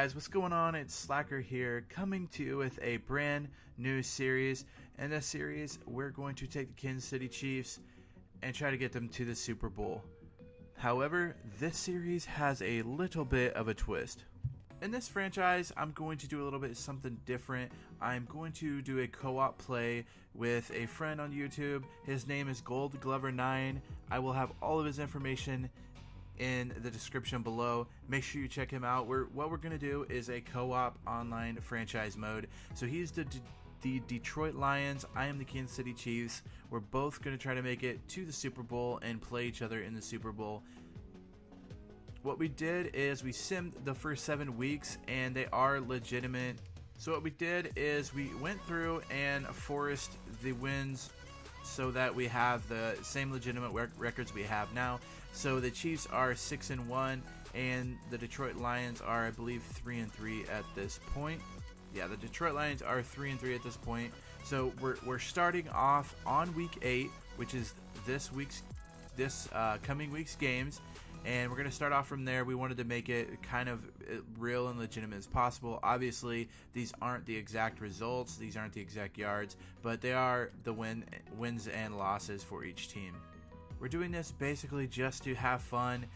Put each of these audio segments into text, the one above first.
guys, what's going on? It's Slacker here, coming to you with a brand new series. In this series, we're going to take the Kansas City Chiefs and try to get them to the Super Bowl. However, this series has a little bit of a twist. In this franchise, I'm going to do a little bit something different. I'm going to do a co-op play with a friend on YouTube. His name is Goldglover9. I will have all of his information in the description below. Make sure you check him out. What we're going to do is a co-op online franchise mode. So he's the Detroit Lions. I am the Kansas City Chiefs. We're both going to try to make it to the Super Bowl and play each other in the Super Bowl. What we did is we simmed the first 7 weeks, and they are legitimate. So what we did is we went through and forced the wins so that we have the same legitimate records we have now. So the Chiefs are 6-1, and the Detroit Lions are, I believe, 3-3 at this point. Yeah, the Detroit Lions are 3-3 at this point. So we're starting off on week 8, which is this coming week's games. And we're going to start off from there. We wanted to make it kind of real and legitimate as possible. Obviously, these aren't the exact results. These aren't the exact yards. But they are the wins and losses for each team. We're doing this basically just to have fun.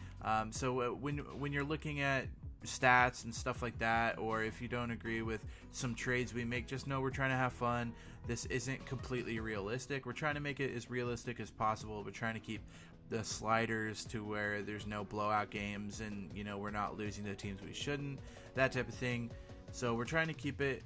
So when you're looking at stats and stuff like that, or if you don't agree with some trades we make, just know we're trying to have fun. This isn't completely realistic. We're trying to make it as realistic as possible. We're trying to keep the sliders to where there's no blowout games, and we're not losing to teams we shouldn't, that type of thing. So we're trying to keep it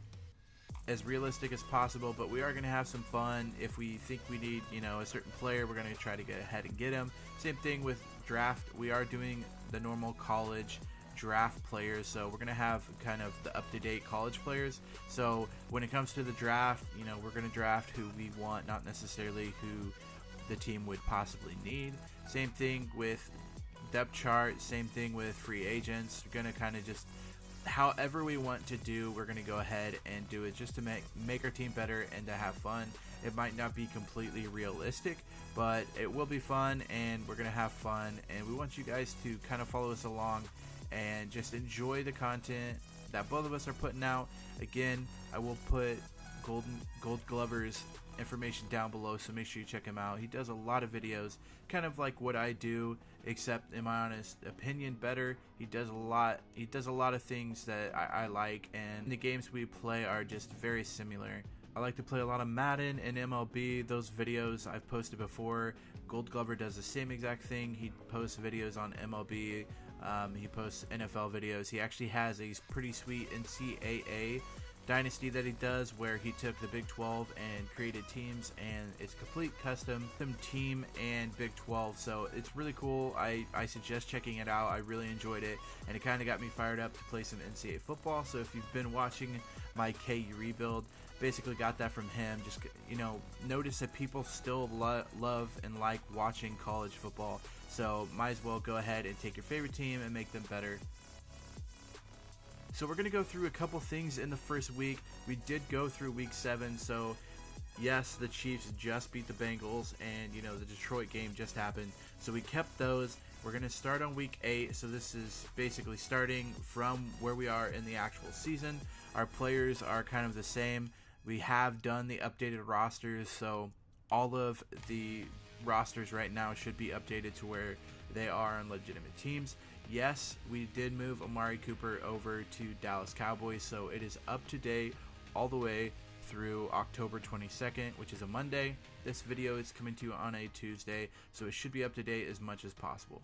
as realistic as possible, but we are going to have some fun. If we think we need a certain player, we're going to try to get ahead and get him. Same thing with draft. We are doing the normal college draft players, so we're going to have kind of the up-to-date college players. So when it comes to the draft, we're going to draft who we want, not necessarily who the team would possibly need. Same thing with depth chart, same thing with free agents. We're going to kind of just, however we want to do, we're going to go ahead and do it just to make our team better and to have fun. It might not be completely realistic, but it will be fun, and we're going to have fun, and we want you guys to kind of follow us along and just enjoy the content that both of us are putting out. Again, I will put Gold Glover's information down below, so make sure you check him out. He does a lot of videos, kind of like what I do, except in my honest opinion better. He does a lot of things that I like, and the games we play are just very similar. I like to play a lot of Madden and MLB. Those videos I've posted before. Gold Glover does the same exact thing. He posts videos on MLB. He posts NFL videos. He actually has a pretty sweet NCAA Dynasty that he does, where he took the Big 12 and created teams, and it's complete custom team and Big 12, so it's really cool. I suggest checking it out. I really enjoyed it, and it kind of got me fired up to play some NCAA football. So if you've been watching my KU rebuild, basically got that from him. Just notice that people still love and like watching college football, so might as well go ahead and take your favorite team and make them better. So we're going to go through a couple things in the first week. We did go through week 7, so yes, the Chiefs just beat the Bengals, and the Detroit game just happened, so we kept those. We're going to start on week 8, so this is basically starting from where we are in the actual season. Our players are kind of the same. We have done the updated rosters, so all of the rosters right now should be updated to where they are on legitimate teams. Yes, we did move Amari Cooper over to Dallas Cowboys, so it is up to date all the way through October 22nd, which is a Monday. This video is coming to you on a Tuesday, so it should be up to date as much as possible.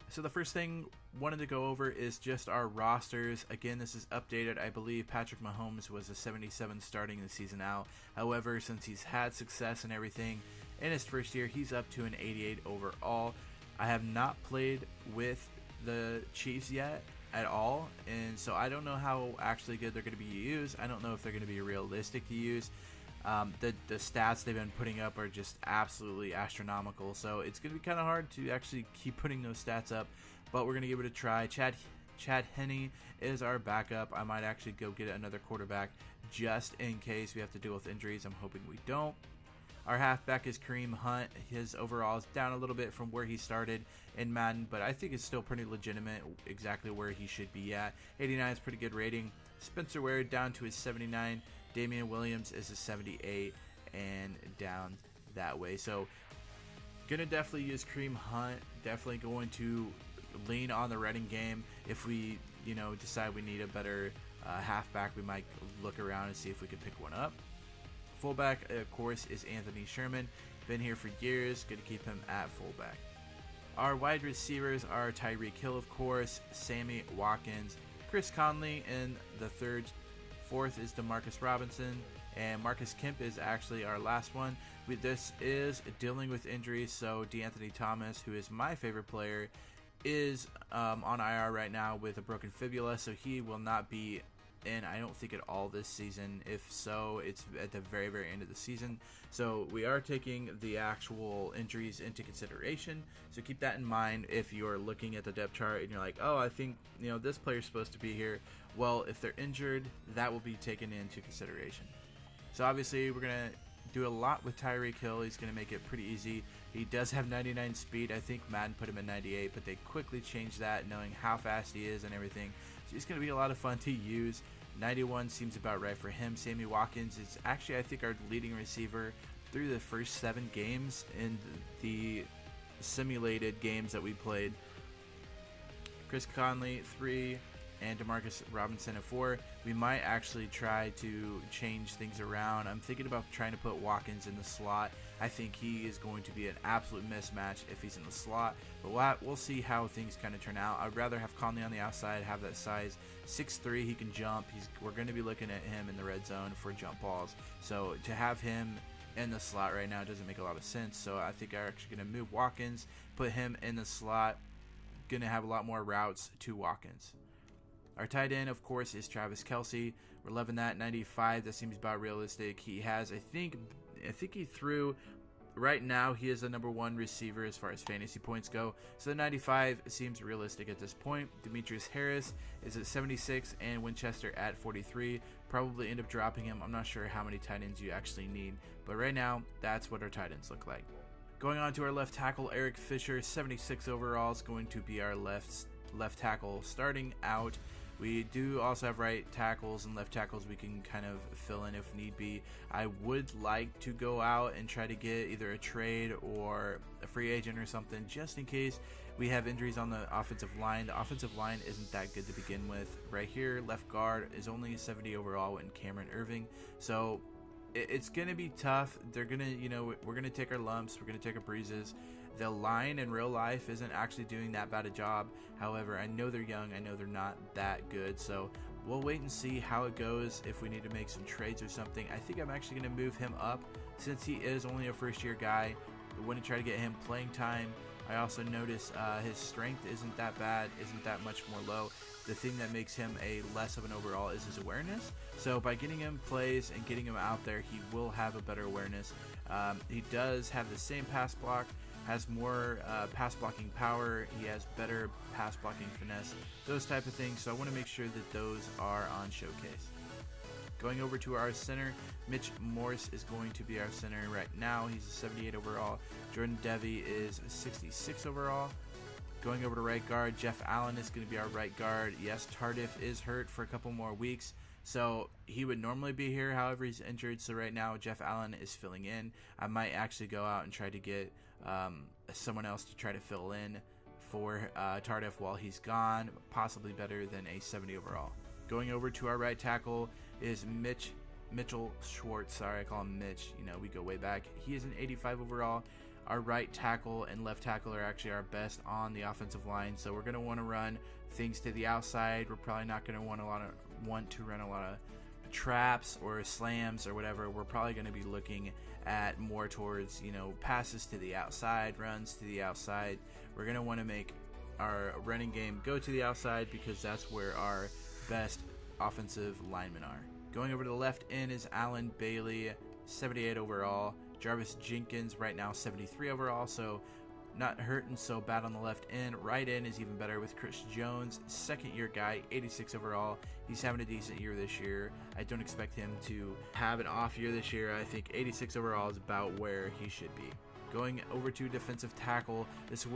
So the first thing I wanted to go over is just our rosters. Again, this is updated. I believe Patrick Mahomes was a 77 starting the season out. However, since he's had success and everything in his first year, he's up to an 88 overall. I have not played with the Chiefs yet at all, and so I don't know how actually good they're going to be used. I don't know if they're going to be realistic to use. The stats they've been putting up are just absolutely astronomical, so it's going to be kind of hard to actually keep putting those stats up, but we're going to give it a try. Chad Henne is our backup. I might actually go get another quarterback just in case we have to deal with injuries. I'm hoping we don't. Our halfback is Kareem Hunt. His overall is down a little bit from where he started in Madden, but I think it's still pretty legitimate, exactly where he should be at. 89 is pretty good rating. Spencer Ware down to his 79. Damian Williams is a 78 and down that way. So gonna definitely use Kareem Hunt. Definitely going to lean on the running game. If we, decide we need a better halfback, we might look around and see if we can pick one up. Fullback, of course, is Anthony Sherman. Been here for years. Going to keep him at fullback. Our wide receivers are Tyreek Hill, of course, Sammy Watkins, Chris Conley in the fourth is DeMarcus Robinson, and Marcus Kemp is actually our last one. This is dealing with injuries, so DeAnthony Thomas, who is my favorite player, is on IR right now with a broken fibula, so he will not be in, I don't think, at all this season. If so, it's at the very, very end of the season. So we are taking the actual injuries into consideration. So keep that in mind if you're looking at the depth chart and you're like, oh, I think, this player's supposed to be here. Well, if they're injured, that will be taken into consideration. So obviously, we're going to do a lot with Tyreek Hill. He's going to make it pretty easy. He does have 99 speed. I think Madden put him at 98, but they quickly changed that, knowing how fast he is and everything. So he's going to be a lot of fun to use. 91 seems about right for him. Sammy Watkins is actually, I think, our leading receiver through the first 7 games in the simulated games that we played. Chris Conley, 3, and DeMarcus Robinson at 4. We might actually try to change things around. I'm thinking about trying to put Watkins in the slot. I think he is going to be an absolute mismatch if he's in the slot, but we'll see how things kind of turn out. I'd rather have Conley on the outside, have that size. 6'3", he can jump. We're going to be looking at him in the red zone for jump balls. So to have him in the slot right now doesn't make a lot of sense. So I think I'm actually going to move Watkins, put him in the slot. Going to have a lot more routes to Watkins. Our tight end, of course, is Travis Kelce. We're loving that. 95. That seems about realistic. He has, I think he threw. Right now, he is the #1 receiver as far as fantasy points go. So the 95 seems realistic at this point. Demetrius Harris is at 76 and Winchester at 43. Probably end up dropping him. I'm not sure how many tight ends you actually need. But right now, that's what our tight ends look like. Going on to our left tackle, Eric Fisher, 76 overall, is going to be our left tackle starting out. We do also have right tackles and left tackles we can kind of fill in if need be. I would like to go out and try to get either a trade or a free agent or something just in case we have injuries on the offensive line. The offensive line isn't that good to begin with. Right here, left guard is only 70 overall in Cameron Irving. So it's going to be tough. They're going to, we're going to take our lumps. We're going to take our bruises. The line in real life isn't actually doing that bad a job. However, I know they're young. I know they're not that good. So we'll wait and see how it goes if we need to make some trades or something. I think I'm actually going to move him up since he is only a first-year guy. I want to try to get him playing time. I also notice his strength isn't that bad, isn't that much more low. The thing that makes him a less of an overall is his awareness. So by getting him plays and getting him out there, he will have a better awareness. He does have the same pass block, has more pass blocking power, he has better pass blocking finesse, those type of things. So I want to make sure that those are on showcase. Going over to our center, Mitch Morse is going to be our center right now. He's a 78 overall. Jordan Devey is a 66 overall. Going over to right guard, Jeff Allen is going to be our right guard. Yes, Tardif is hurt for a couple more weeks, so he would normally be here. However, he's injured, so right now Jeff Allen is filling in. I might actually go out and try to get someone else to try to fill in for Tardif while he's gone, possibly better than a 70 overall. Going over to our right tackle is Mitchell Schwartz. Sorry, I call him Mitch. We go way back. He is an 85 overall. Our right tackle and left tackle are actually our best on the offensive line, so we're going to want to run things to the outside. We're probably not going to want to run a lot of traps or slams or whatever. We're probably going to be looking at more towards, passes to the outside, runs to the outside. We're going to want to make our running game go to the outside because that's where our best offensive linemen are. Going over to the left end is Alan Bailey, 78 overall. Jarvis Jenkins right now 73 overall, so not hurting so bad on the left end. Right end is even better with Chris Jones, second-year guy, 86 overall. He's having a decent year this year. I don't expect him to have an off year this year. I think 86 overall is about where he should be. Going over to defensive tackle, this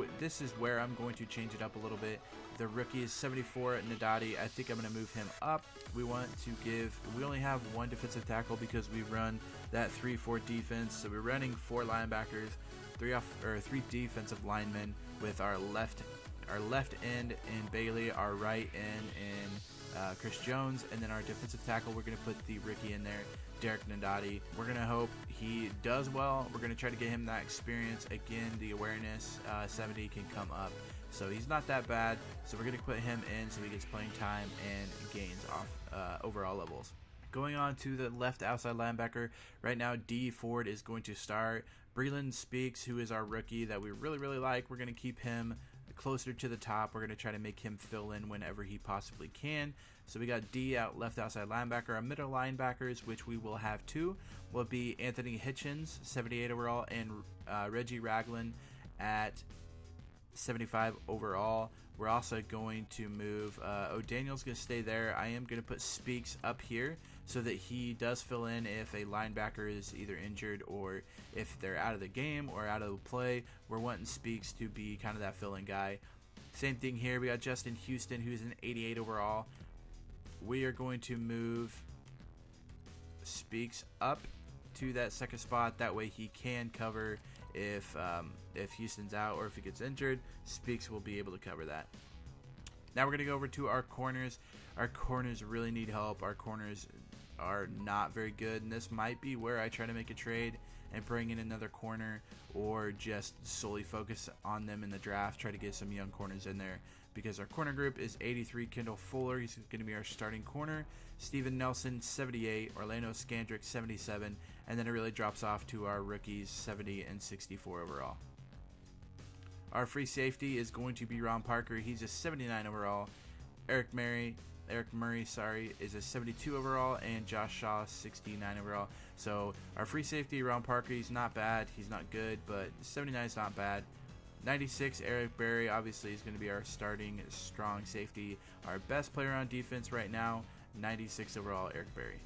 is where I'm going to change it up a little bit. The rookie is 74 at Nadati. I think I'm going to move him up. We only have one defensive tackle because we run that 3-4 defense. So we're running 4 linebackers, 3 defensive linemen with our left end in Bailey, our right end in Chris Jones, and then our defensive tackle, we're going to put the rookie in there, Derek Nadati. We're going to hope he does well. We're going to try to get him that experience. Again, the awareness 70 can come up. So he's not that bad. So we're going to put him in so he gets playing time and gains off overall levels. Going on to the left outside linebacker, right now D Ford is going to start. Breland Speaks, who is our rookie that we really like, we're going to keep him closer to the top. We're going to try to make him fill in whenever he possibly can. So we got D out left outside linebacker. Our middle linebackers, which we will have 2, will be Anthony Hitchens, 78 overall, and Reggie Ragland at 75 overall. We're also going to move O'Daniel's going to stay there. I am going to put Speaks up here so that he does fill in if a linebacker is either injured or if they're out of the game or out of the play. We're wanting Speaks to be kind of that fill-in guy. Same thing here. We got Justin Houston, who's an 88 overall. We are going to move Speaks up to that second spot. That way he can cover if Houston's out or if he gets injured. Speaks will be able to cover that. Now we're going to go over to our corners. Our corners really need help. Our corners are not very good, and this might be where I try to make a trade and bring in another corner, or just solely focus on them in the draft, try to get some young corners in there, because our corner group is 83 Kendall Fuller, he's going to be our starting corner, Steven Nelson 78, Orlando Scandrick 77, and then it really drops off to our rookies 70 and 64 overall. Our free safety is going to be Ron Parker. He's a 79 overall. Eric Murray is a 72 overall, and Josh Shaw 69 overall. So our free safety, Ron Parker, he's not bad. He's not good, but 79 is not bad. 96, Eric Berry, obviously is going to be our starting strong safety. Our best player on defense right now, 96 overall, Eric Berry.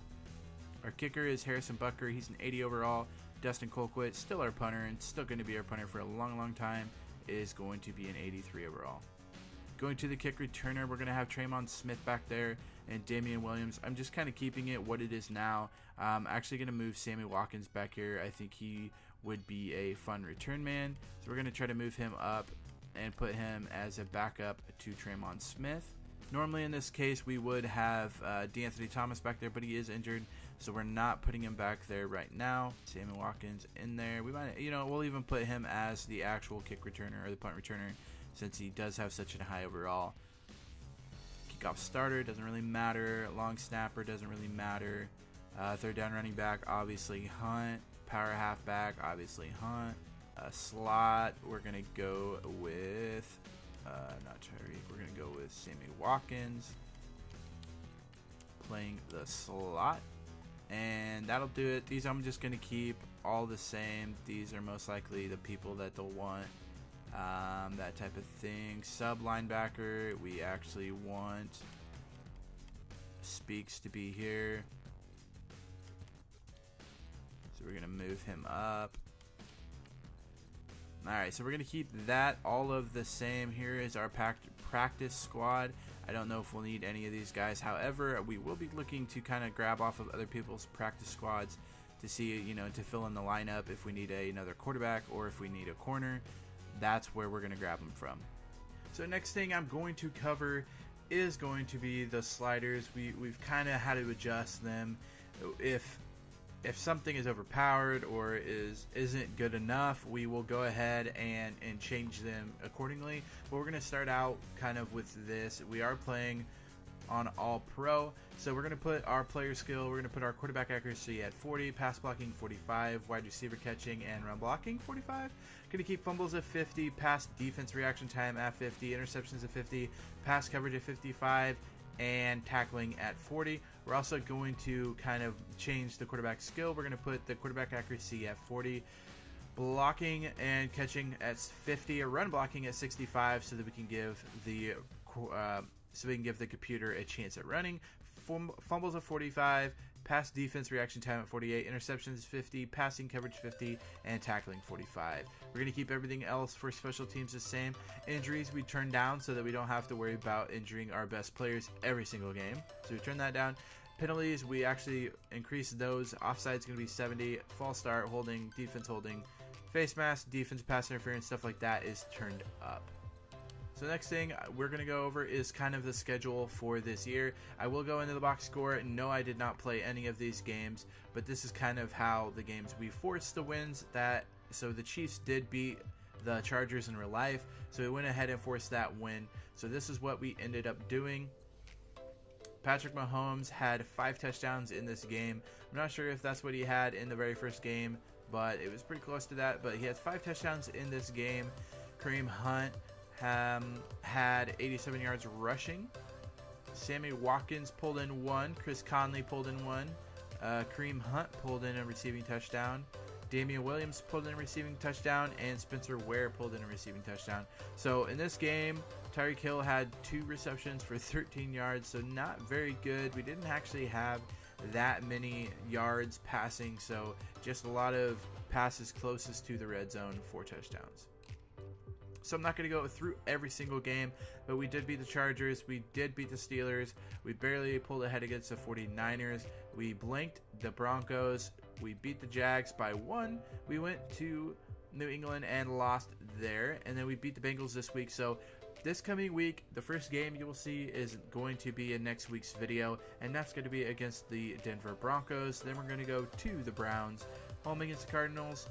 Our kicker is Harrison Bucker. He's an 80 overall. Dustin Colquitt, still our punter, and still going to be our punter for a long time, is going to be an 83 overall. Going to the kick returner, we're going to have Traymon Smith back there and Damian Williams. I'm just kind of keeping it what it is now. I'm actually going to move Sammy Watkins back here. I think he would be a fun return man. So we're going to try to move him up and put him as a backup to Traymon Smith. Normally in this case we would have DeAnthony Thomas back there, but he is injured, so we're not putting him back there right now. Sammy Watkins in there. We might, we'll even put him as the actual kick returner or the punt returner, since he does have such a high overall. Kickoff starter doesn't really matter. Long snapper doesn't really matter. Third down running back, obviously Hunt. Power halfback, obviously Hunt. Slot, we're going to go with, not Tyreek, we're going to go with Sammy Watkins playing the slot. And that'll do it. These I'm just going to keep all the same. These are most likely the people that they'll want. That type of thing. Sub linebacker, we actually want Speaks to be here, so we're gonna move him up. Alright, so we're gonna keep that all of the same. Here is our practice squad. I don't know if we'll need any of these guys, however we will be looking to kind of grab off of other people's practice squads to see, to fill in the lineup if we need another quarterback or if we need a corner. That's where we're going to grab them from. So next thing I'm going to cover is going to be the sliders. We've kind of had to adjust them. If something is overpowered or isn't good enough, we will go ahead and change them accordingly. But we're going to start out kind of with this. We are playing on all pro, so we're going to put our player skill, we're going to put our quarterback accuracy at 40, pass blocking 45, wide receiver catching and run blocking 45. Going to keep fumbles at 50, pass defense reaction time at 50, interceptions at 50, pass coverage at 55, and tackling at 40. We're also going to kind of change the quarterback skill. We're going to put the quarterback accuracy at 40. blocking and catching at 50, or run blocking at 65, so that we can give the computer a chance at running. Fumbles at 45, pass defense reaction time at 48, interceptions 50, passing coverage 50, and tackling 45. We're going to keep everything else for special teams the same. Injuries we turn down so that we don't have to worry about injuring our best players every single game. So we turn that down. Penalties, we actually increase those. Offside's going to be 70. False start, holding, defense holding. Face mask, defense, pass interference, stuff like that is turned up. So next thing we're going to go over is kind of the schedule for this year. I will go into the box score. No, I did not play any of these games, but this is kind of how the games we forced the wins. So the Chiefs did beat the Chargers in real life, so we went ahead and forced that win. So this is what we ended up doing. Patrick Mahomes had 5 touchdowns in this game. I'm not sure if that's what he had in the very first game, but it was pretty close to that. But he had 5 touchdowns in this game. Kareem Hunt had 87 yards rushing. Sammy Watkins pulled in 1. Chris Conley pulled in 1. Kareem Hunt pulled in a receiving touchdown. Damian Williams pulled in a receiving touchdown, and Spencer Ware pulled in a receiving touchdown. So in this game, Tyreek Hill had 2 receptions for 13 yards, so not very good. We didn't actually have that many yards passing, so just a lot of passes closest to the red zone, 4 touchdowns. So I'm not going to go through every single game, but we did beat the Chargers, we did beat the Steelers, we barely pulled ahead against the 49ers, we blanked the Broncos, we beat the Jags by 1, we went to New England and lost there, and then we beat the Bengals this week. So this coming week, the first game you will see is going to be in next week's video, and that's going to be against the Denver Broncos. Then we're going to go to the Browns, home against the Cardinals,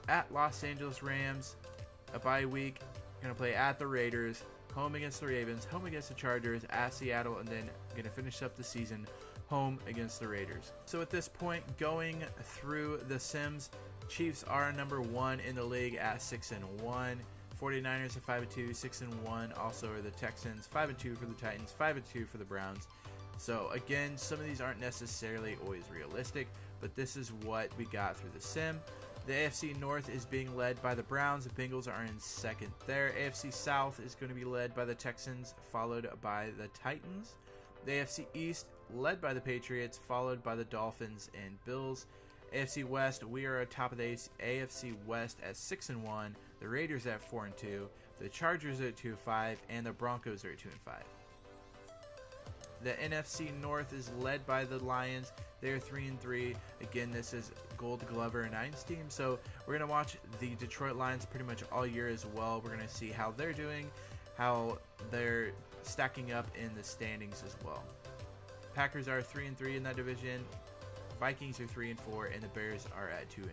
at Los Angeles Rams, a bye week, going to play at the Raiders, home against the Ravens, home against the Chargers, at Seattle, and then going to finish up the season home against the Raiders. So at this point, going through the Sims, Chiefs are number 1 in the league at 6-1. 49ers at 5-2, 6-1. Also are the Texans, 5-2 for the Titans, 5-2 for the Browns. So again, some of these aren't necessarily always realistic, but this is what we got through the Sim. The AFC North is being led by the Browns. The Bengals are in second there. AFC South is going to be led by the Texans, followed by the Titans. The AFC East, led by the Patriots, followed by the Dolphins and Bills. AFC West, we are atop of the AFC West at 6-1. The Raiders at 4-2. The Chargers are at 2-5, and the Broncos are at 2-5. The NFC North is led by the Lions. They're 3-3. Again, this is Goldglover9's team, so we're going to watch the Detroit Lions pretty much all year as well. We're going to see how they're doing, how they're stacking up in the standings as well. Packers are 3-3 in that division. Vikings are 3-4, and the Bears are at 2-4.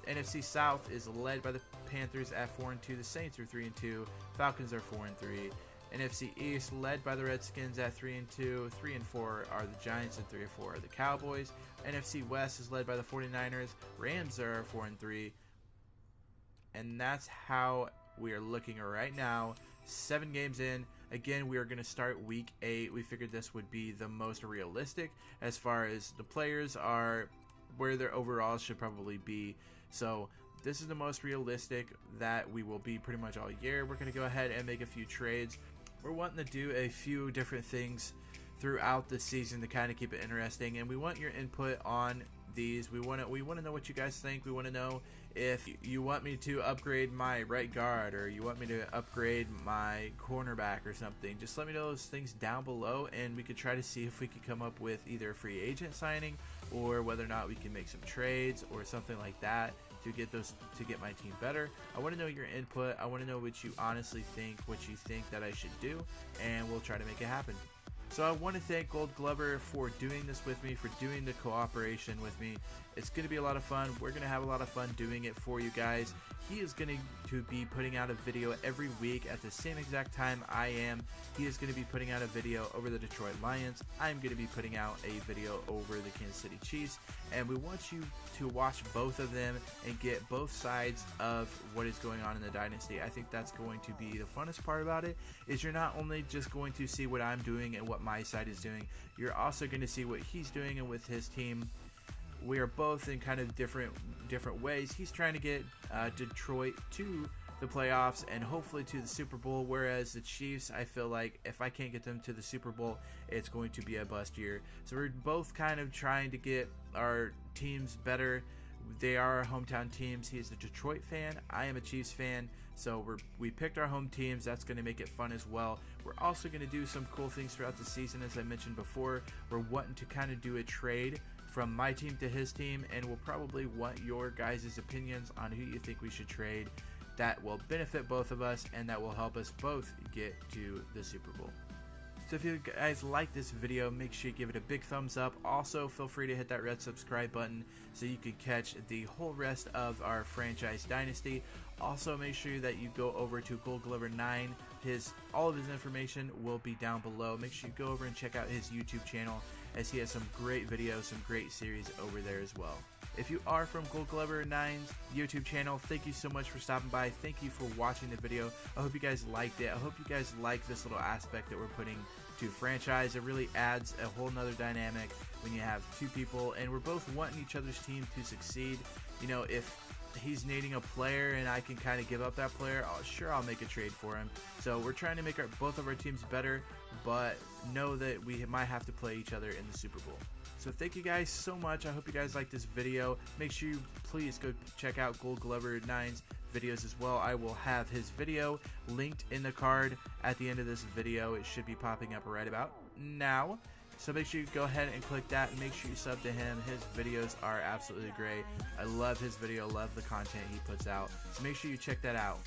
NFC South is led by the Panthers at 4-2. The Saints are 3-2. Falcons are 4-3. NFC East led by the Redskins at 3-2. 3-4 are the Giants, and 3-4 are the Cowboys. NFC West is led by the 49ers. Rams are 4-3. And that's how we are looking right now. 7 games in. Again, we are going to start week 8. We figured this would be the most realistic as far as the players are, where their overalls should probably be. So this is the most realistic that we will be pretty much all year. We're going to go ahead and make a few trades. We're wanting to do a few different things throughout the season to kind of keep it interesting, and we want your input on these. We want to know what you guys think. We want to know if you want me to upgrade my right guard, or you want me to upgrade my cornerback or something. Just let me know those things down below, and we could try to see if we could come up with either a free agent signing, or whether or not we can make some trades or something like that to get my team better. I want to know your input. I want to know what you honestly think, what you think that I should do, and we'll try to make it happen. So I want to thank Gold Glover for doing this with me, for doing the cooperation with me. It's going to be a lot of fun. We're going to have a lot of fun doing it for you guys. He is going to be putting out a video every week at the same exact time I am. He is going to be putting out a video over the Detroit Lions. I'm going to be putting out a video over the Kansas City Chiefs. And we want you to watch both of them and get both sides of what is going on in the Dynasty. I think that's going to be the funnest part about it, is you're not only just going to see what I'm doing and what my side is doing, you're also going to see what he's doing and with his team, we are both in kind of different ways. He's trying to get Detroit to the playoffs and hopefully to the Super Bowl, whereas the Chiefs, I feel like if I can't get them to the Super Bowl, it's going to be a bust year. So we're both kind of trying to get our teams better. They are our hometown teams. He is a Detroit fan. I am a Chiefs fan. So we picked our home teams. That's going to make it fun as well. We're also going to do some cool things throughout the season, as I mentioned before. We're wanting to kind of do a trade from my team to his team, and we'll probably want your guys' opinions on who you think we should trade. That will benefit both of us, and that will help us both get to the Super Bowl. So if you guys like this video, make sure you give it a big thumbs up. Also, feel free to hit that red subscribe button so you can catch the whole rest of our franchise Dynasty. Also, make sure that you go over to Goldglover9. All of his information will be down below. Make sure you go over and check out his YouTube channel, as he has some great videos, some great series over there as well. If you are from Goldglover9's YouTube channel, thank you so much for stopping by. Thank you for watching the video. I hope you guys liked it. I hope you guys like this little aspect that we're putting to franchise. It really adds a whole nother dynamic when you have two people and we're both wanting each other's team to succeed. You know, if he's needing a player and I can kind of give up that player, sure, I'll make a trade for him. So we're trying to make both of our teams better, but know that we might have to play each other in the Super Bowl. So thank you guys so much. I hope you guys like this video. Make sure you please go check out Goldglover9's videos as well. I will have his video linked in the card at the end of this video. It should be popping up right about now. So make sure you go ahead and click that and make sure you sub to him. His videos are absolutely great. I love his video, love the content he puts out. So make sure you check that out.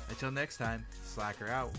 Until next time, Slacker out.